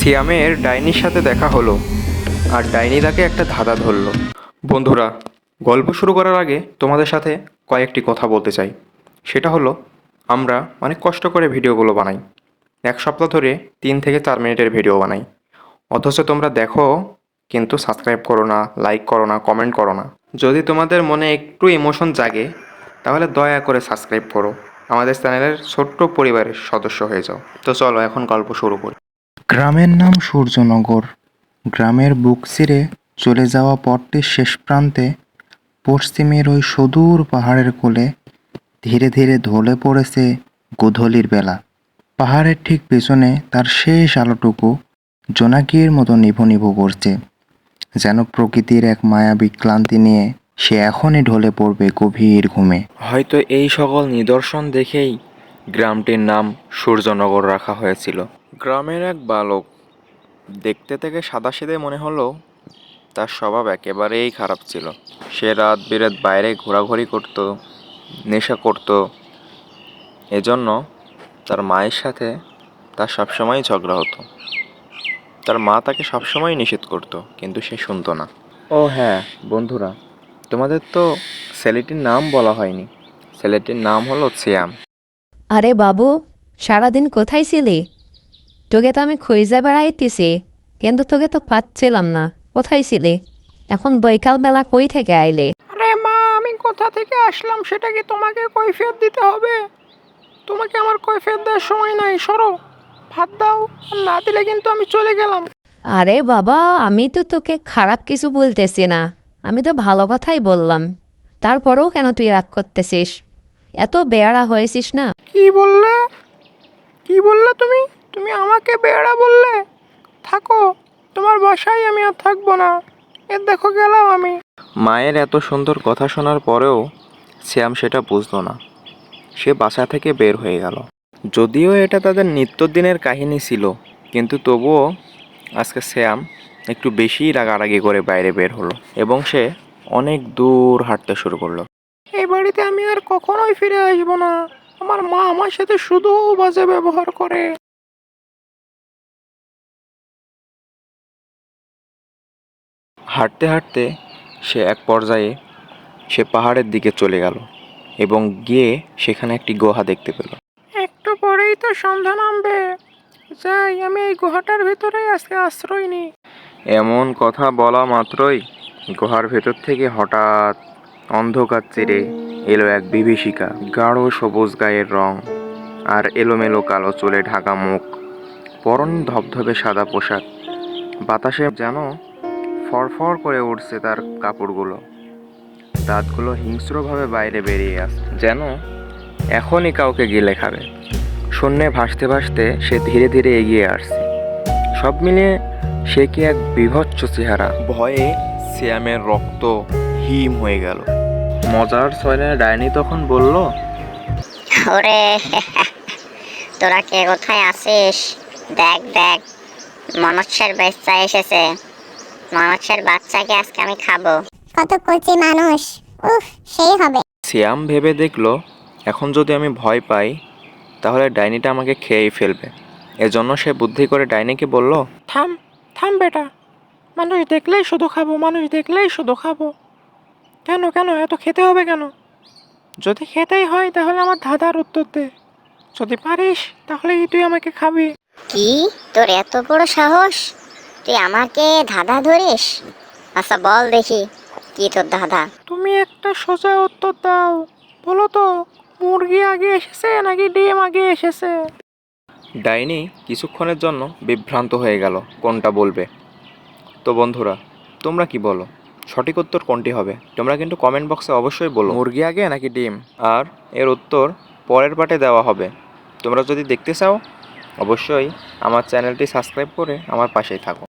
সিয়ামের ডাইনির সাথে দেখা হলো আর ডাইনি তাকে একটা ধাঁধা ধরলো। বন্ধুরা, গল্প শুরু করার আগে তোমাদের সাথে কয়েকটি কথা বলতে চাই। সেটা হলো, আমরা অনেক কষ্ট করে ভিডিওগুলো বানাই, এক সপ্তাহ ধরে 3 থেকে 4 মিনিটের ভিডিও বানাই, অথচ তোমরা দেখো কিন্তু সাবস্ক্রাইব করো না, লাইক করো না, কমেন্ট করো না। যদি তোমাদের মনে একটু ইমোশন জাগে তাহলে দয়া করে সাবস্ক্রাইব করো, আমাদের চ্যানেলের ছোট্ট পরিবারের সদস্য হয়ে যাও। তো চলো এখন গল্প শুরু করি। গ্রামের নাম সূর্যনগর। গ্রামের বুক চিরে চলে যাওয়া পথটির শেষ প্রান্তে পশ্চিমের ওই সুদূর পাহাড়ের কোলে ধীরে ধীরে ঢলে পড়েছে গোধূলির বেলা। পাহাড়ের ঠিক পেছনে তার শেষ আলোটুকু জোনাকির মতো নিভু নিভু করছে, যেন প্রকৃতির এক মায়াবী ক্লান্তি নিয়ে সে এখনই ঢলে পড়বে গভীর ঘুমে। হয়তো এই সকল নিদর্শন দেখেই গ্রামটির নাম সূর্যনগর রাখা হয়েছিল। গ্রামের এক বালক, দেখতে থেকে সাদাসিধে মনে হলো তার স্বভাব একেবারেই খারাপ ছিল। সে রাত বিরেত বাইরে ঘোরাঘুরি করত, নেশা করত। এজন্য তার মায়ের সাথে তার সবসময়ই ঝগড়া হতো। তার মা তাকে সবসময় নিষেধ করতো, কিন্তু সে শুনতো না। ও হ্যাঁ বন্ধুরা, তোমাদের তো ছেলেটির নাম বলা হয়নি। ছেলেটির নাম হলো সিয়াম। আরে বাবু, সারাদিন কোথায় ছিলি? তোকে তো আমি খুঁজে বেড়াইতেছি, কিন্তু তোকে তো পাচ্ছিলাম না। কোথায় ছিলি? এখন বৈকালবেলা কই থেকে আইলে? আরে মা, আমি কোথা থেকে আসলাম সেটা কি তোমাকে কৈফিয়ত দিতে হবে? তোমাকে আমার কৈফিয়ত দেওয়ার সময় নাই, সরো। ভাত দাও, আর না দিলে কিন্তু আমি চলে গেলাম। আরে বাবা, আমি তো তোকে খারাপ কিছু বলতেছি না, আমি তো ভালো কথাই বললাম। তারপরেও কেন তুই রাগ করতেছিস? এত বেয়ারা হয়েছিস না? কি বললে? কি বললে তুমি? তুমি আমাকে বেড়া বললে? থাকো, তোমার বাসায় আমি আর থাকবো না। দেখো গেলাম আমি। মায়ের এত সুন্দর কথা শোনার পরেও শ্যাম সেটা বুঝলো না। সে বাসা থেকে বের হয়ে গেল। যদিও এটা তাদের নিত্যদিনের কাহিনী ছিল, কিন্তু তবুও আজকে শ্যাম একটু বেশিই রাগারাগি করে বাইরে বের হলো এবং সে অনেক দূর হাঁটতে শুরু করলো। এই বাড়িতে আমি আর কখনোই ফিরে আসবো না। আমার মা আমার সাথে শুধু বাজে ব্যবহার করে। হাঁটতে হাঁটতে সে এক পর্যায়ে সে পাহাড়ের দিকে চলে গেল এবং গিয়ে সেখানে একটি গুহা দেখতে পেল। একটু পরেই তো সন্ধ্যা নামবে। যাই, আমি এই গুহাটার ভেতরেই আজকে আশ্রয় নিই। এমন কথা বলা মাত্রই গুহার ভেতর থেকে হঠাৎ অন্ধকার চিরে এলো এক বিভীষিকা। গাঢ় সবুজ গায়ের রং আর এলোমেলো কালো চুলে ঢাকা মুখ, পরনে ধবধবে সাদা পোশাক। বাতাসে যেন ফরফর করে উঠছে তার কাপড়গুলো। দাঁতগুলো হিংস্রভাবে বাইরে বেরিয়ে আসছে, যেন এখনই কাউকে গিলে খাবে। শূন্যে ভাসতে ভাসতে সে ধীরে ধীরে এগিয়ে আসছে। সব মিলিয়ে সে কি এক বীভৎস চেহারা। ভয়ে শ্যামের রক্ত হিম হয়ে গেল। মজার ছলে ডাইনি তখন বলল, ওরে তোরা কে কোথায় আছিস? দেখ দেখ, মনুষ্যের বাচ্চা এসেছে। মনুষ্যের বাচ্চাকে আজকে আমি খাবো। কত কচি মানুষ, উফ, সেই হবে। শ্যাম ভেবে দেখলো, এখন যদি আমি ভয় পাই তাহলে ডাইনিটা আমাকে খেয়েই ফেলবে। এজন্য সে বুদ্ধি করে ডাইনিকে বলল, থাম, থাম বেটা। মানুষ দেখলেই শুধু খাবো, মানুষ দেখলেই শুধু খাবো। কেন কেন এত খেতে হবে কেন? যদি খেতেই হয় তাহলে আমার ধাঁধার উত্তর দে। যদি পারিস তাহলেই তুই আমাকে খাবি। কি, তোর এত বড় সাহস? তুই আমাকে ধাঁধা ধরিস? আচ্ছা বল দেখি, কি তোর ধাঁধা? তুমি একটা সোজা উত্তর দাও। বলো তো, মুরগি আগে এসেছে নাকি ডিম আগে এসেছে? ডাইনি কিছুক্ষণের জন্য বিভ্রান্ত হয়ে গেল কোনটা বলবে। তো বন্ধুরা, তোমরা কি বলো, সঠিক উত্তর কোনটি হবে? তোমরা কিন্তু কমেন্ট বক্সে অবশ্যই বলো, মুরগি আগে নাকি ডিম। আর এর উত্তর পরের পার্টে দেওয়া হবে। তোমরা যদি দেখতে চাও অবশ্যই আমার চ্যানেলটি সাবস্ক্রাইব করে আমার পাশেই থাকো।